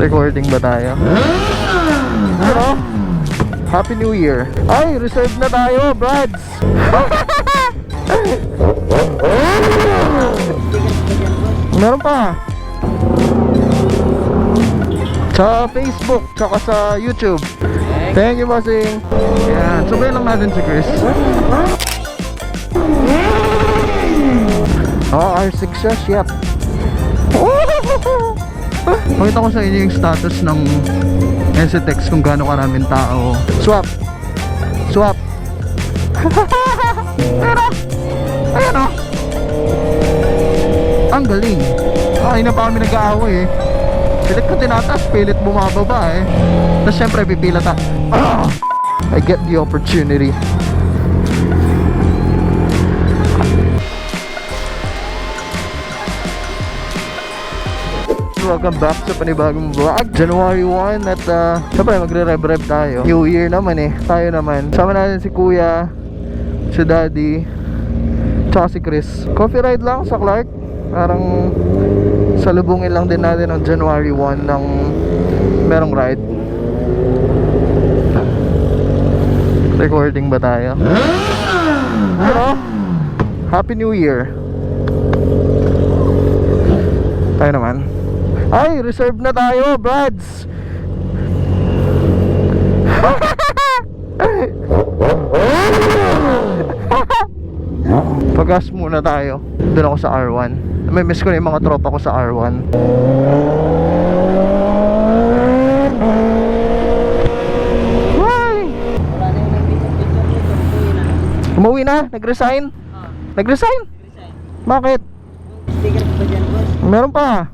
Recording ba tayo? Ano? Happy New Year. Ay, reserve na tayo, Brads. Meron pa. Sa Facebook, tsaka sa YouTube. Thank you, bossing. Yan, subayin lang natin si Chris. Oh, R6 siya, shit. Pakita ko sa inyo yung status ng STX kung gaano karaming tao. Swap. Swap. Ayan o. Ang galing. Ay na pa kami nag-aaway eh. Pilit ko tinataas, pilit bumababa eh. Tapos syempre pipila ta. I get the opportunity. Welcome back sa panibagong vlog. January 1 at syempre magre-rev tayo. New Year naman eh. Tayo naman. Sama natin si Kuya, si Daddy, tsaka si Chris. Coffee ride lang sa Clark. Parang salubungin lang din natin ang January 1 ng merong ride. Recording ba tayo? Ano? Happy New Year. Tayo naman. Ay, reserve na tayo, Brads. Pagas muna tayo. Doon ako sa R1. May miss ko na yung mga tropa ko sa R1. Umuwi na? Nag-resign? Nag-resign? Bakit? Sticker pa ba dyan, boss? Meron pa.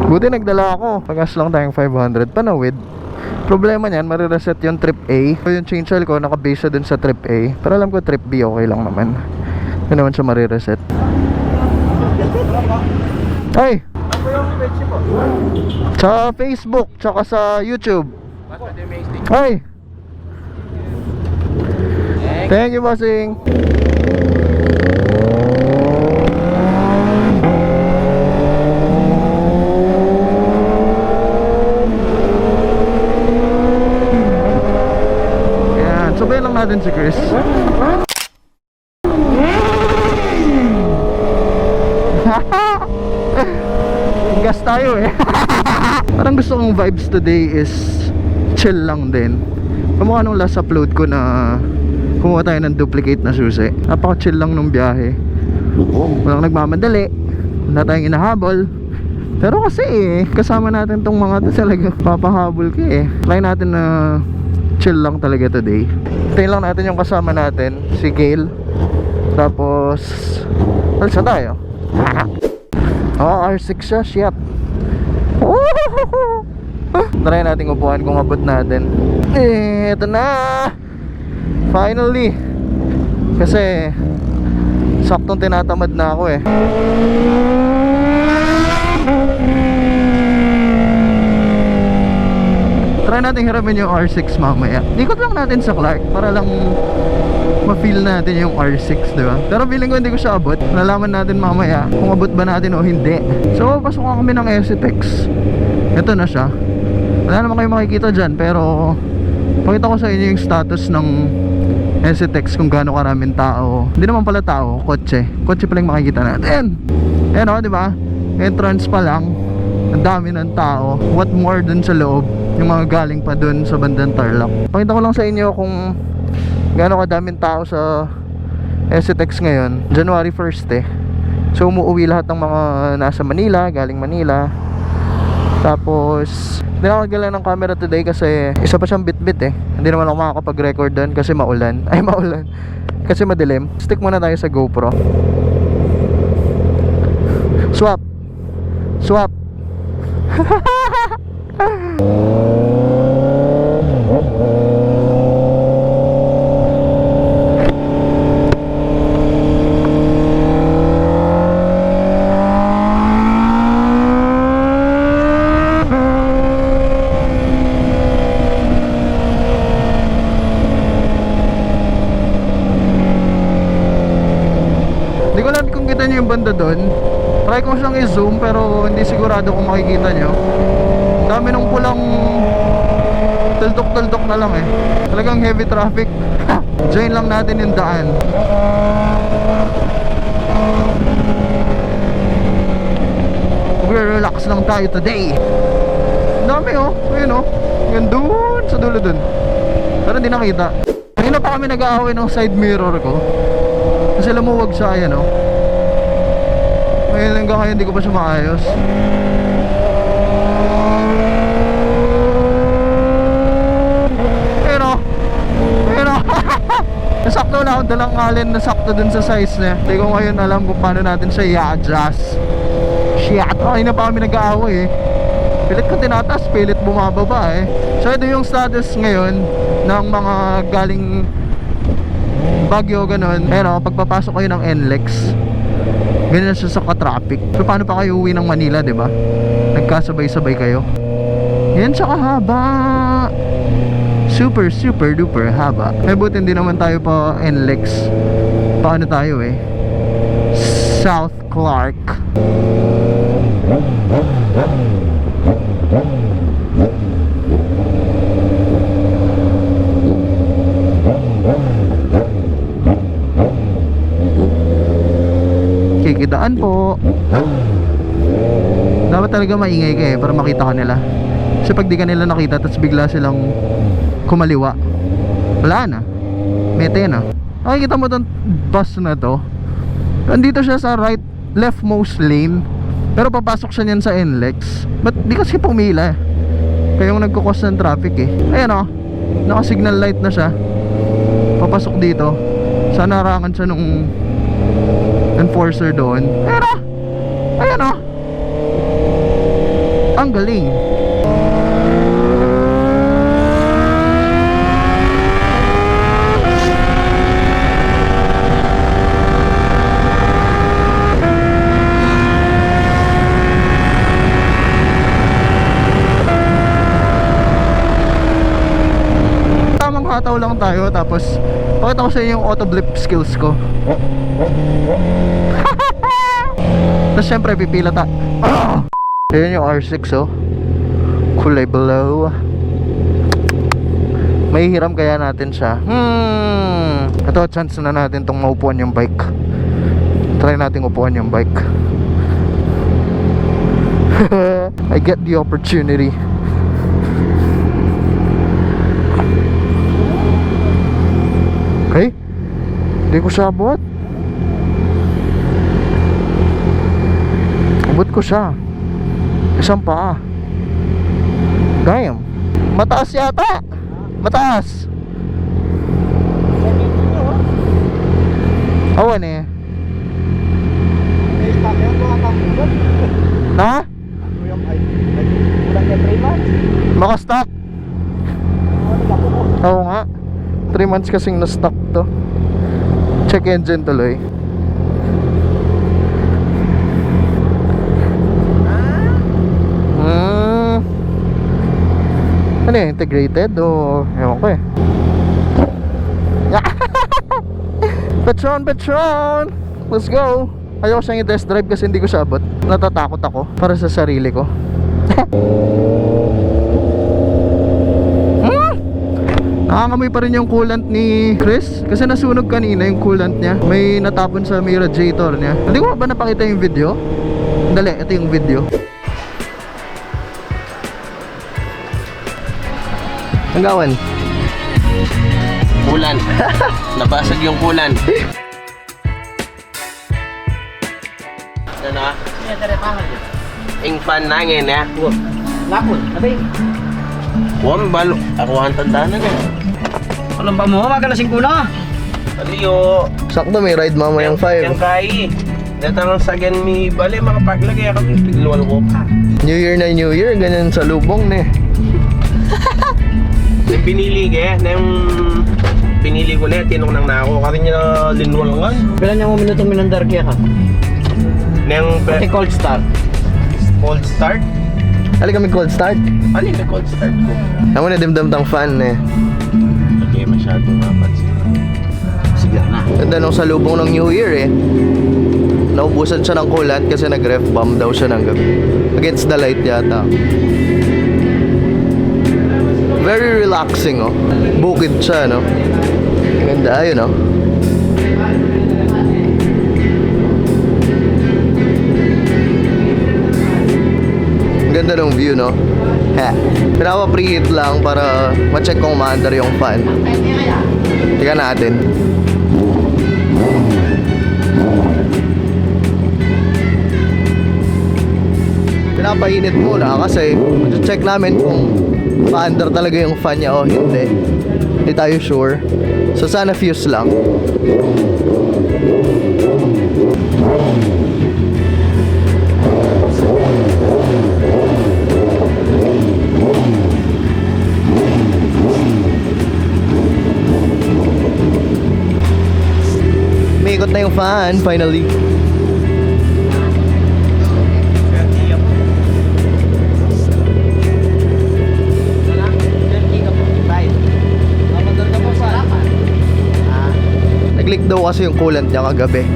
Buti nagdala ako. Pagas lang tayong 500 panawid. Problema niyan, marireset yung trip A. So yung change oil ko nakabase dun sa trip A. Pero alam ko trip B okay lang naman. Hindi naman siya marireset. Ay! Sa Facebook, tsaka sa YouTube. Ay! Thank you, bossing. Subayin lang natin si Chris. Gas tayo eh. Parang gusto kong vibes today is chill lang din. Kamukha nung last upload ko na kumuha tayo ng duplicate na susi. Napaka chill lang nung biyahe. Walang nagmamadali, wala tayong inahabol. Pero kasi kasama natin tong mga to talaga papahabol ka eh. Try natin na chill lang talaga today. Hintayin lang natin yung kasama natin, si Gail. Tapos alsa tayo. Oh, R6 siya, shit. Try natin upuan kung abot natin. Eto na. Finally. Kasi saktong tinatamad na ako eh. Try natin hiramin yung R6 mamaya. Ikot lang natin sa Clark para lang ma-feel natin yung R6, di ba? Pero feeling ko hindi ko siya abot. Nalaman natin mamaya kung abot ba natin o hindi. So, pasukan kami ng STX. Ito na siya. Wala naman kayo makikita dyan, pero pakita ko sa inyo yung status ng STX kung gaano karaming tao. Hindi naman pala tao, kotse. Kotse pa lang makikita natin. Ayan o, di ba? Entrance pa lang. Ang dami ng tao. What more dun sa loob? Yung mga galing pa dun sa bandang Tarlac. Pakita ko lang sa inyo kung gaano kadaming tao sa STX ngayon. January 1st eh. So umuwi lahat ng mga nasa Manila, galing Manila. Tapos hindi ako nagdala ng camera today kasi isa pa siyang bit-bit eh. Hindi naman ako makakapag-record doon kasi maulan. Ay maulan. Kasi madilim. Stick muna tayo sa GoPro. Swap. Swap. banda doon. Try ko siyang i-zoom pero hindi sigurado kung makikita nyo. Dami ng pulang tuldok-tuldok na lang eh. Talagang heavy traffic. Join lang natin yung daan. Relax lang tayo today. Dami oh. Ayun oh. Yan doon sa dulo doon. Pero hindi nakita. Kanina pa kami nag-aaway ng side mirror ko. Kasi lumuwag siya, ayan oh. Ngayon hanggang ngayon hindi ko pa siya maayos. Ayun oh. Ayun oh. Nasakto na ako dalang alin na sakto dun sa size niya. Hindi ko ngayon alam kung paano natin siya i-adjust. Shit. Kanina pa kami nag-aaway eh. Pilit ko tinatas, pilit bumababa eh. So ito yung status ngayon ng mga galing Baguio ganun. Pero pagpapasok kayo ng NLEX, ganyan siya sa ka-traffic. So paano pa kayo uwi ng Manila, di ba? Nagkasabay-sabay kayo. Yan siya kahaba. Super super duper haba. May buti hindi naman tayo pa NLEX. Paano tayo eh? South Clark. Kikidaan po. Dapat talaga maingay ka eh para makita ka nila. Kasi pag di ka nila nakita tapos bigla silang kumaliwa, wala na, mete na. Nakikita mo tong bus na to, nandito siya sa leftmost lane, pero papasok siya niyan sa NLEX. Ba't di kasi pumila? Kaya yung nagkukos ng traffic eh. Ayan o, naka signal light na siya. Papasok dito. Sana harangan siya nung enforcer doon. Ayan o, ayan o. Ang galing. Hataw lang tayo tapos pakita ko sa inyo yung auto blip skills ko. Tapos syempre pipila ta. Ayan yung R6 oh, kulay blue. May hiram kaya natin siya. Ito chance na natin tong maupuan yung bike. Try natin upuan yung bike. I get the opportunity. Okay, hindi ko siya abot. Abot ko siya. Isang paa. Damn. Mataas yata. Mataas. Awan eh. Ha? Maka-stock. Oo nga. 3 months kasing na-stock to. Check engine tuloy. Ano yun? Integrated? O ewan ko eh. Petron! Let's go! Ayaw siyang i-test drive kasi hindi ko siya abot. Natatakot ako para sa sarili ko. Nakakamay pa rin yung coolant ni Chris kasi nasunog kanina yung coolant niya. May natapon sa may radiator niya. Hindi ko ba napakita yung video? Dali, ito yung video. Hanggawan. Kulan. Nabasag yung kulan. Ano? Ing pan nangin ya. Lapon, abay. Wam balo. Ako ang tanda na nga. Alam ba mo, magalasing ko na. Aliyo. Sakto may ride mamayang 5. Yang kai. Datang sa gan mi bale makapaglagay ako tigluwal ko. New Year na New Year, ganyan sa lubong ne. Nang pinili kaya, nang pinili ko na, tinong nang nako. Kasi niya na linwalangan. Kailan niya mo minutong minandar kaya ka? Nang Pati cold start. cold start? Ali kami cold start. Ano yung cold start ko? Ako na dimdam tang fan eh. Okay, masyadong mapansin. Sige na. Ganda nung sa lubong ng New Year eh. naubusan siya ng coolant kasi nag-ref bomb daw siya ng gabi. Against the light yata. Very relaxing, oh. Bukid siya, no? Ganda, ayun, oh. Ganda ng view, no? Ha. Pinapa-preheat lang para ma-check kung maandar yung fan. Tingnan natin. Pinapainit muna kasi check namin kung maandar talaga yung fan niya o hindi. Hindi tayo sure. So sana fuse lang. Umiikot na yung fan, finally. Nag-leak daw kasi yung coolant niya kagabi.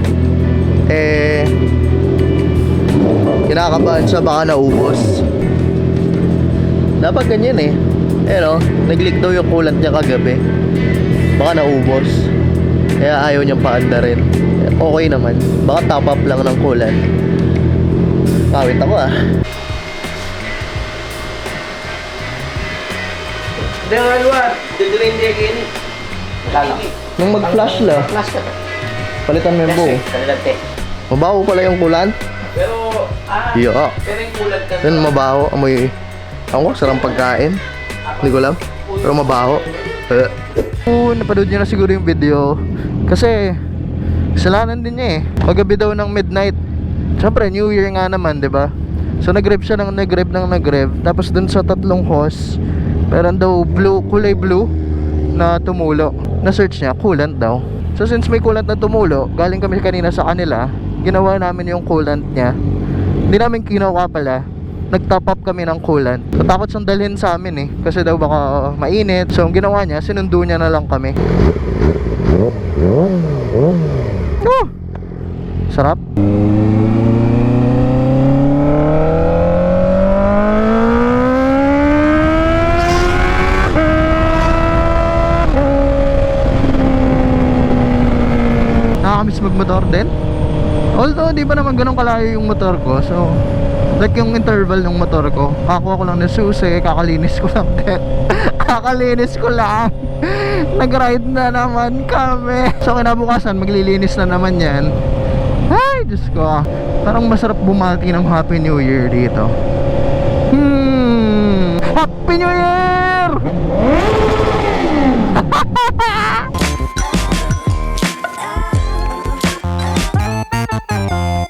Kinakabahan siya baka naubos. Dapat ganyan eh. Nag-leak daw yung coolant niya kagabi. Baka naubos. Kaya ayaw niyang paanda rin. Okay naman. Baka top up lang ng coolant. Pawit ako ah. Dengan luar, didirin dia gini. Lala. Nung mag-flash la, Plus ka. palitan mo yung buo. Kalilante. Mabaho pala yung coolant. Pero, Iyo. pero yung kulat ka. Yan mabaho. Amoy. Ako, sarang pagkain. Hindi ko alam. Pero mabaho. Napanood niyo na siguro yung video. Kasi kasalanan din niya eh. Paggabi daw ng midnight. Siyempre New Year nga naman, 'di ba? So nag-rev siya ng nag-rev. Tapos dun sa tatlong hose, meron daw kulay blue na tumulo. Na-search niya, coolant daw. So since may coolant na tumulo, galing kami kanina sa kanila, ginawa namin yung coolant niya. Hindi namin kinuha pala. Nag-top up kami ng coolant. Natakot siyang dalhin sa amin eh. Kasi daw baka mainit. So ang ginawa niya, sinundo niya na lang kami. Sarap. Nakakamiss magmotor din. Although di pa naman ganun kalayo yung motor ko. So like yung interval ng motor ko, kakuha ko lang ng susi, kakalinis ko lang din. Kakalinis ko lang. Nag-ride na naman kami. So kinabukasan maglilinis na naman yan. Ay Diyos ko, parang masarap bumati ng Happy New Year dito. Happy New Year!